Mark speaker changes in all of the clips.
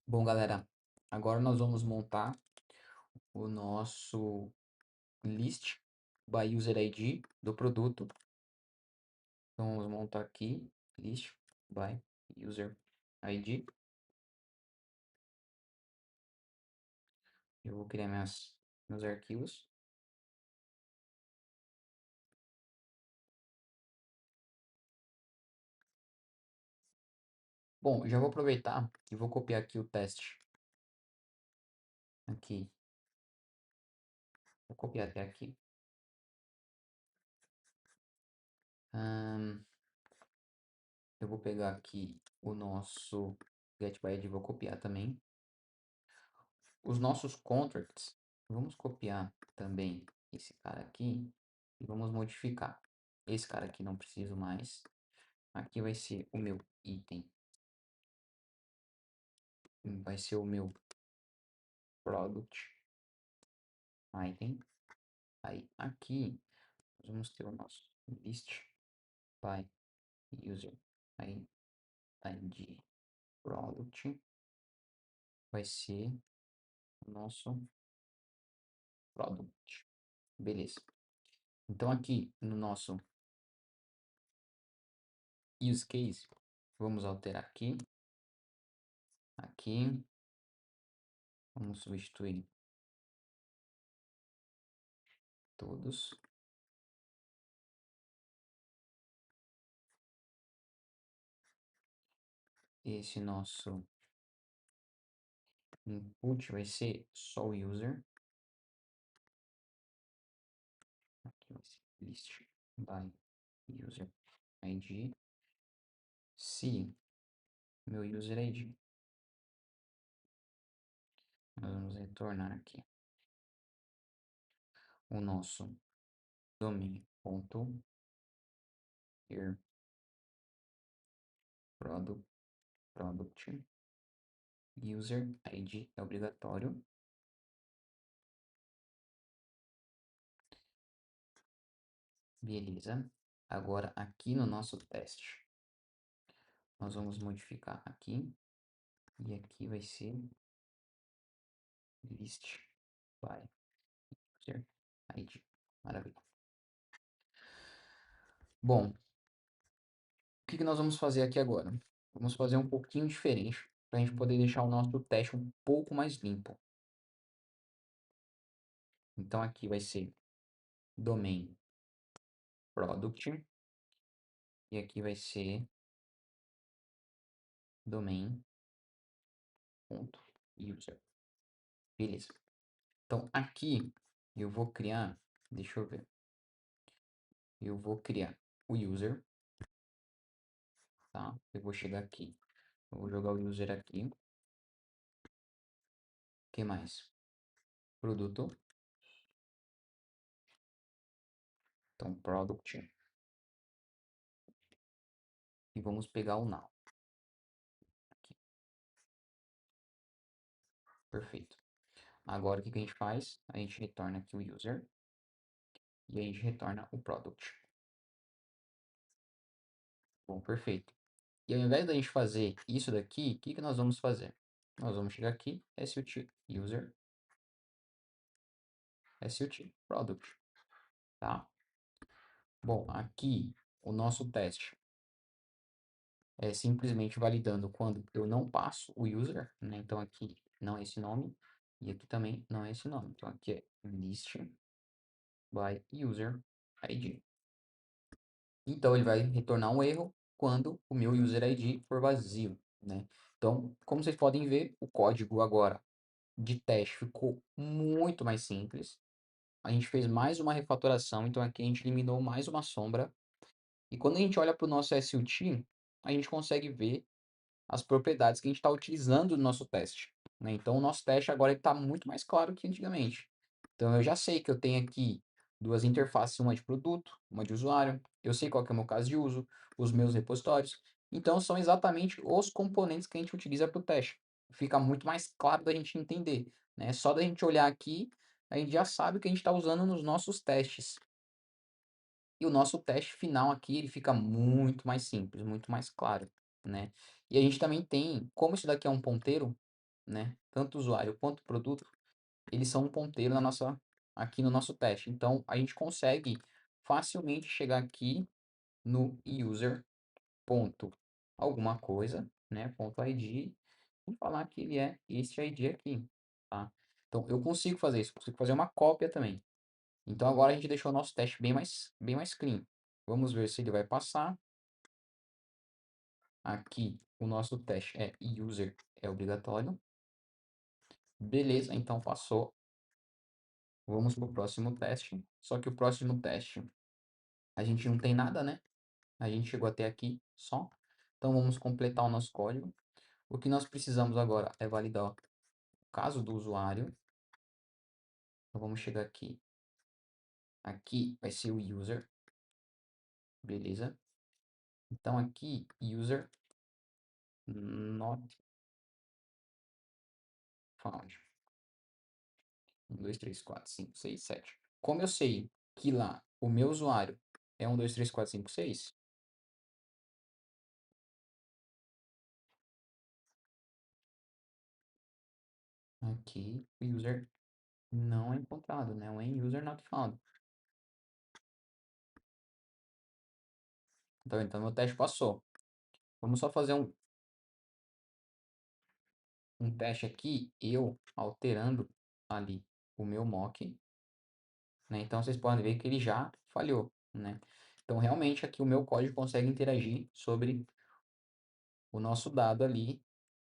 Speaker 1: Bom, galera, agora nós vamos montar o nosso list by user ID do produto. Então, vamos montar aqui list by user ID. Eu vou criar meus arquivos. Bom, já vou aproveitar e vou copiar aqui o teste. Aqui. Vou copiar até aqui. Eu vou pegar aqui o nosso get by ID, vou copiar também. Os nossos contracts, vamos copiar também esse cara aqui e vamos modificar. Esse cara aqui não preciso mais. Aqui vai ser o meu item. Vai ser o meu product item. Aí aqui nós vamos ter o nosso list by user ID product. Vai ser o nosso product. Beleza. Então aqui no nosso use case, vamos alterar aqui. Aqui. Vamos substituir todos. Esse nosso input vai ser só o user. Aqui vai ser list by user ID. Se meu user ID, nós vamos retornar aqui o nosso domain.here product user ID é obrigatório. Beleza. Agora aqui no nosso teste, nós vamos modificar aqui e aqui vai ser list by user ID. Maravilha. Bom, o que nós vamos fazer aqui agora? Vamos fazer um pouquinho diferente para a gente poder deixar o nosso teste um pouco mais limpo. Então aqui vai ser domain product e aqui vai ser domain.user. Beleza. Então aqui eu vou criar, deixa eu ver. Eu vou criar o user, tá? Eu vou chegar aqui. Eu vou jogar o user aqui. O que mais? Produto. Então product. E vamos pegar o now. Aqui. Perfeito. Agora o que a gente faz? A gente retorna aqui o user e a gente retorna o product. Bom, perfeito. E ao invés da gente fazer isso daqui, o que nós vamos fazer? Nós vamos chegar aqui, SUT user, SUT product, tá? Bom, aqui o nosso teste é simplesmente validando quando eu não passo o user, né? Então aqui não é esse nome e aqui também não é esse nome. Então aqui é list by user ID. Então ele vai retornar um erro quando o meu user ID for vazio, né? Então, como vocês podem ver, o código agora de teste ficou muito mais simples. A gente fez mais uma refatoração, então aqui a gente eliminou mais uma sombra. E quando a gente olha para o nosso SUT, a gente consegue ver as propriedades que a gente está utilizando no nosso teste, né? Então, o nosso teste agora está muito mais claro que antigamente. Então, eu já sei que eu tenho aqui duas interfaces, uma de produto, uma de usuário. Eu sei qual que é o meu caso de uso, os meus repositórios. Então, são exatamente os componentes que a gente utiliza para o teste. Fica muito mais claro da gente entender, né? Só da gente olhar aqui, a gente já sabe o que a gente está usando nos nossos testes. E o nosso teste final aqui, ele fica muito mais simples, muito mais claro, né? E a gente também tem, como isso daqui é um ponteiro, né? Tanto usuário quanto produto, eles são um ponteiro aqui no nosso teste. Então, a gente consegue facilmente chegar aqui no user ponto alguma coisa, né? Ponto ID e falar que ele é este ID aqui, tá? Então, eu consigo fazer isso, consigo fazer uma cópia também. Então, agora a gente deixou o nosso teste bem mais clean. Vamos ver se ele vai passar. Aqui, o nosso teste é user, é obrigatório. Beleza, então passou. Vamos para o próximo teste. Só que o próximo teste, a gente não tem nada, né? A gente chegou até aqui só. Então, vamos completar o nosso código. O que nós precisamos agora é validar o caso do usuário. Então, vamos chegar aqui. Aqui vai ser o user. Beleza. Então, aqui, user not found. 1, 2, 3, 4, 5, 6, 7. Como eu sei que lá o meu usuário é 1, 2, 3, 4, 5, 6, aqui o user não é encontrado, né? O end user not found. Então meu teste passou. Vamos só fazer um teste aqui, eu alterando ali o meu mock, né? Então vocês podem ver que ele já falhou, né? Então realmente aqui o meu código consegue interagir sobre o nosso dado ali,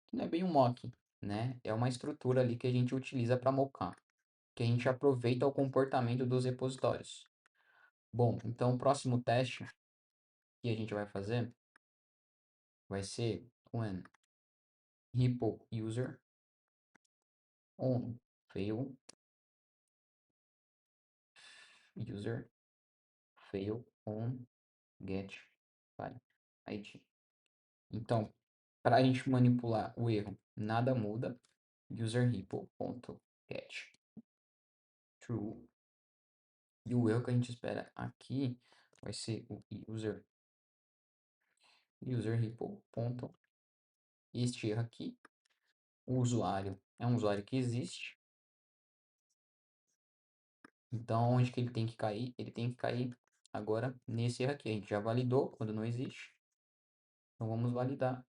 Speaker 1: que não é bem um mock, né? É uma estrutura ali que a gente utiliza para mocar, que a gente aproveita o comportamento dos repositórios. Bom, então o próximo teste que a gente vai fazer vai ser when repo user on fail user fail on get file ID. Então, para a gente manipular o erro, nada muda. User repo.get true. E o erro que a gente espera aqui vai ser o user repo. Este erro aqui, o usuário é um usuário que existe. Então, onde que ele tem que cair? Ele tem que cair agora nesse erro aqui. A gente já validou quando não existe. Então, vamos validar.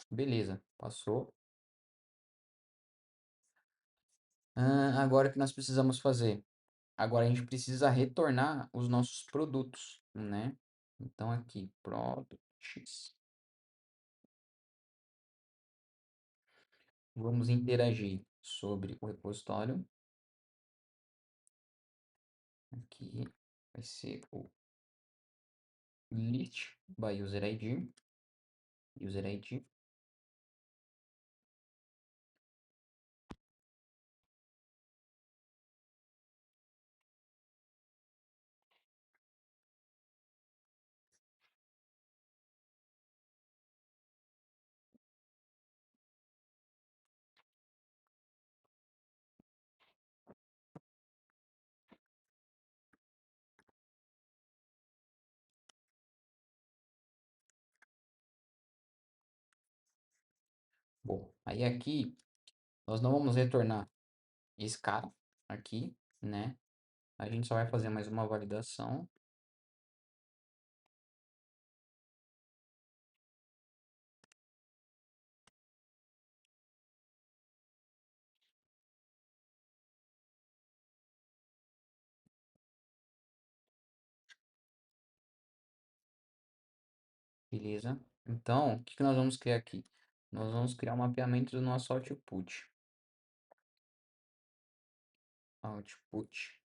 Speaker 1: Beleza, passou. Agora o que nós precisamos fazer? Agora a gente precisa retornar os nossos produtos, né? Então, aqui, products. Vamos interagir sobre o repositório. Aqui vai ser o list by user ID. User ID. Bom, aí aqui nós não vamos retornar esse cara aqui, né? A gente só vai fazer mais uma validação. Beleza? Então, o que que nós vamos criar aqui? Nós vamos criar um mapeamento do nosso output. Output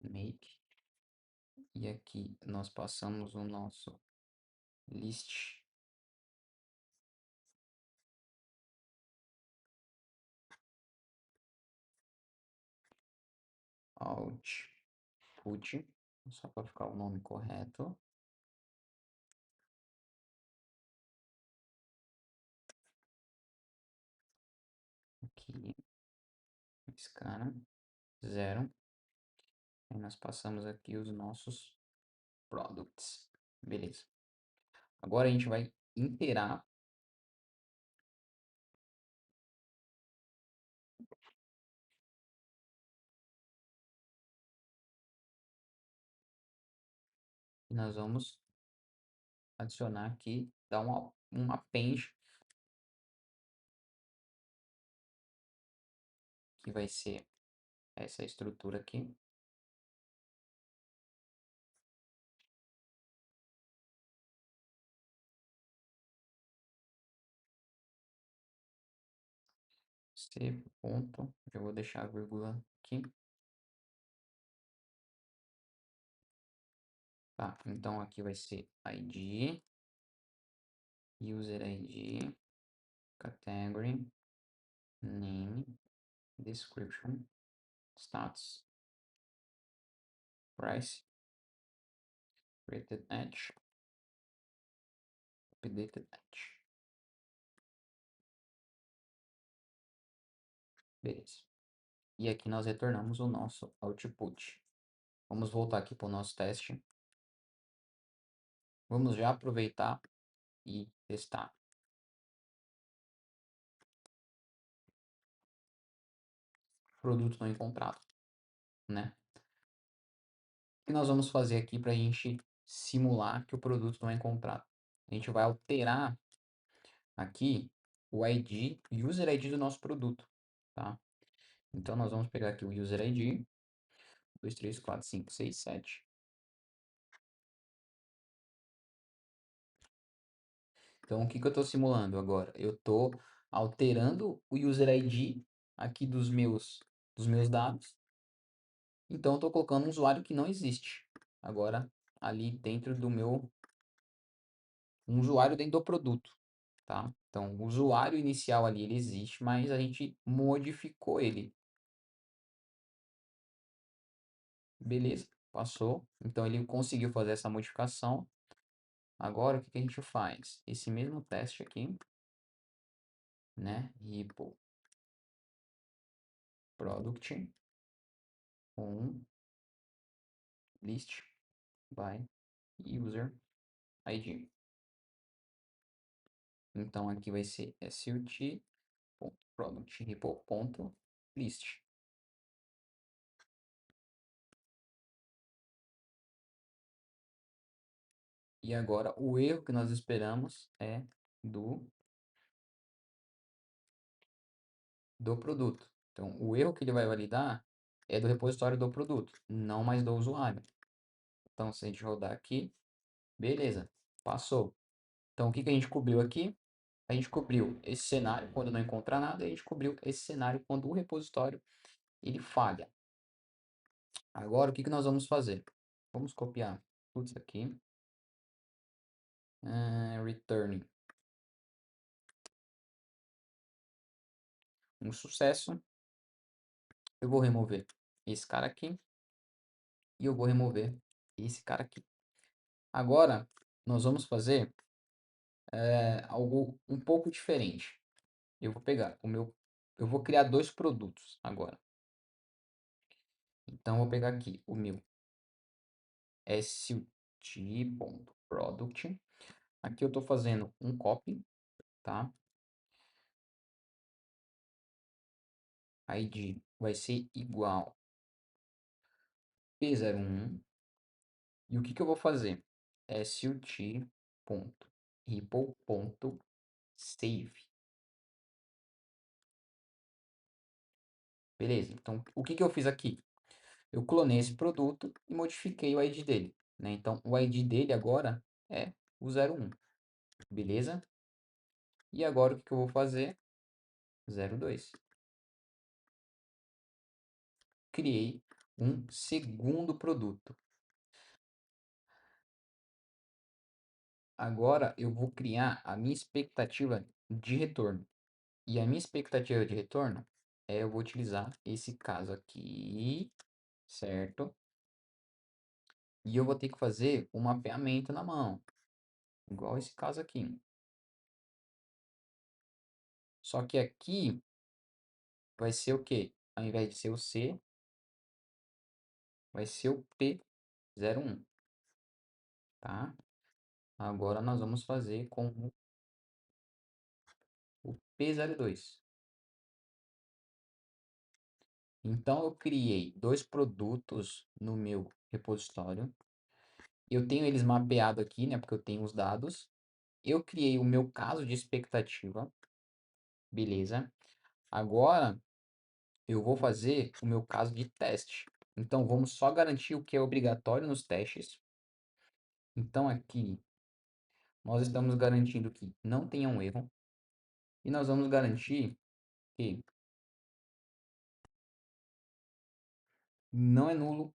Speaker 1: make. E aqui nós passamos o nosso list output, só para ficar o nome correto. Aqui, esse cara, 0. Aí nós passamos aqui os nossos products. Beleza. Agora a gente vai inteirar e nós vamos adicionar aqui, dar um append, que vai ser essa estrutura aqui. C ponto, já vou deixar a vírgula aqui. Tá, então aqui vai ser ID, user ID, category, name, description, status, price, rated edge, updated edge. Beleza. E aqui nós retornamos o nosso output. Vamos voltar aqui para o nosso teste. Vamos já aproveitar e testar. Produto não encontrado, né? O que nós vamos fazer aqui para a gente simular que o produto não é encontrado? A gente vai alterar aqui o ID, user ID do nosso produto, tá? Então nós vamos pegar aqui o user ID, 2, 3, 4, 5, 6, 7. Então o que que eu estou simulando agora? Eu estou alterando o user ID aqui dos meus dados. Então eu estou colocando um usuário que não existe. Agora ali dentro do meu um usuário dentro do produto, tá? Então, o usuário inicial ali ele existe, mas a gente modificou ele. Beleza, passou. Então, ele conseguiu fazer essa modificação. Agora, o que que a gente faz? Esse mesmo teste aqui, né? Repo product com list by user ID. Então, aqui vai ser sut.product repo.list. E agora o erro que nós esperamos é do produto. Então, o erro que ele vai validar é do repositório do produto, não mais do usuário. Então, se a gente rodar aqui, beleza, passou. Então, o que que a gente cobriu aqui? A gente cobriu esse cenário quando não encontra nada, e a gente cobriu esse cenário quando o repositório ele falha. Agora, o que que nós vamos fazer? Vamos copiar tudo isso aqui. Returning. Um sucesso. Eu vou remover esse cara aqui. E eu vou remover esse cara aqui. Agora, nós vamos fazer algo um pouco diferente. Eu vou pegar eu vou criar dois produtos agora. Então, eu vou pegar aqui o meu sut.product. Aqui eu estou fazendo um copy, tá? ID vai ser igual P01. E o que que eu vou fazer? Sut.repo.save. Beleza, então o que que eu fiz aqui? Eu clonei esse produto e modifiquei o ID dele, né? Então, o ID dele agora é o 01, beleza? E agora o que que eu vou fazer? 02. Criei um segundo produto. Agora eu vou criar a minha expectativa de retorno. E a minha expectativa de retorno eu vou utilizar esse caso aqui, certo? E eu vou ter que fazer um mapeamento na mão, igual esse caso aqui. Só que aqui vai ser o quê? Ao invés de ser o C, vai ser o P01, tá? Agora nós vamos fazer com P02. Então, eu criei dois produtos no meu repositório. Eu tenho eles mapeados aqui, né? Porque eu tenho os dados. Eu criei o meu caso de expectativa. Beleza. Agora, eu vou fazer o meu caso de teste. Então, vamos só garantir o que é obrigatório nos testes. Então, aqui, nós estamos garantindo que não tenha um erro. E nós vamos garantir que não é nulo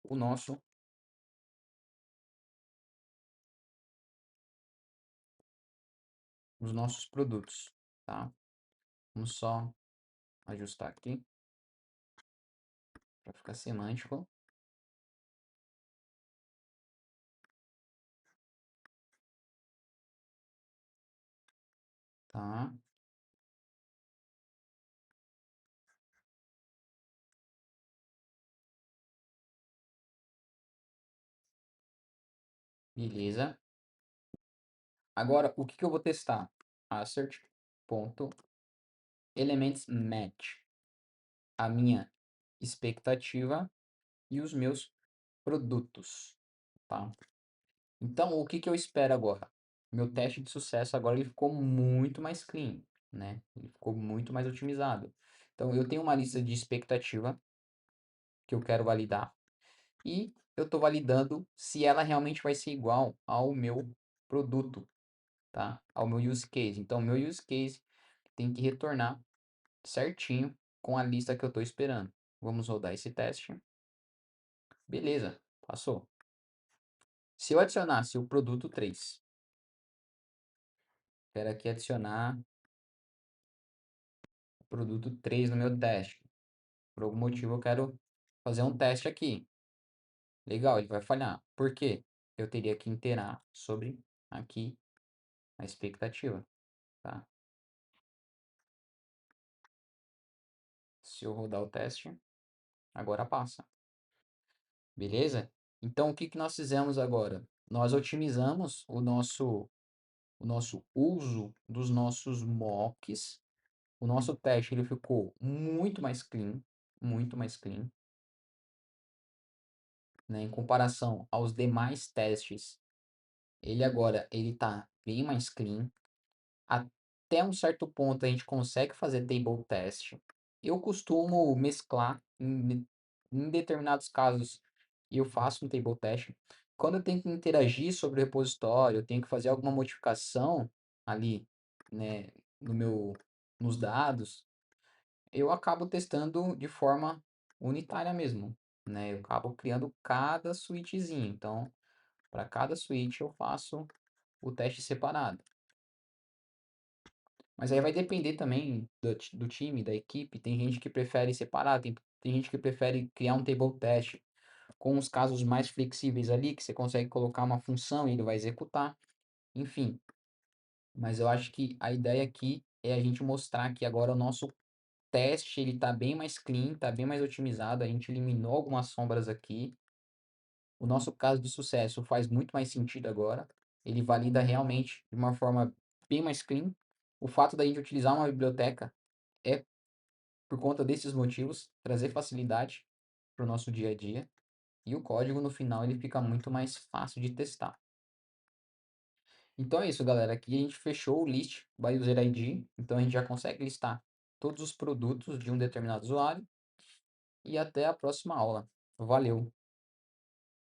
Speaker 1: os nossos produtos, tá? Vamos só ajustar aqui para ficar semântico, tá? Beleza. Agora, o que eu vou testar? Assert.elementsMatch. A minha expectativa e os meus produtos, tá? Então, o que eu espero agora? Meu teste de sucesso agora ele ficou muito mais clean, né? Ele ficou muito mais otimizado. Então, eu tenho uma lista de expectativa que eu quero validar e eu estou validando se ela realmente vai ser igual ao meu produto, tá? Ao meu use case. Então, meu use case tem que retornar certinho com a lista que eu estou esperando. Vamos rodar esse teste. Beleza, passou. Se eu adicionasse o produto 3, quero aqui adicionar o produto 3 no meu teste. Por algum motivo eu quero fazer um teste aqui. Legal, ele vai falhar. Por quê? Eu teria que interar sobre aqui a expectativa, tá? Se eu rodar o teste, agora passa. Beleza? Então, o que nós fizemos agora? Nós otimizamos o nosso uso dos nossos mocks. O nosso teste ele ficou muito mais clean, né? Em comparação aos demais testes, ele está bem mais clean. Até um certo ponto a gente consegue fazer table test. Eu costumo mesclar em determinados casos eu faço um table test. Quando eu tenho que interagir sobre o repositório, eu tenho que fazer alguma modificação ali, né, no meu, nos dados, eu acabo testando de forma unitária mesmo, né? Eu acabo criando cada switchzinho. Então, para cada switch eu faço o teste separado. Mas aí vai depender também do time, da equipe. Tem gente que prefere separar, tem gente que prefere criar um table test com os casos mais flexíveis ali, que você consegue colocar uma função e ele vai executar. Enfim, mas eu acho que a ideia aqui é a gente mostrar que agora o nosso teste ele está bem mais clean, está bem mais otimizado. A gente eliminou algumas sombras aqui. O nosso caso de sucesso faz muito mais sentido agora. Ele valida realmente de uma forma bem mais clean. O fato da gente utilizar uma biblioteca é por conta desses motivos, trazer facilidade para o nosso dia a dia. E o código no final ele fica muito mais fácil de testar. Então é isso, galera. Aqui a gente fechou o list by user ID. Então a gente já consegue listar todos os produtos de um determinado usuário. E até a próxima aula. Valeu!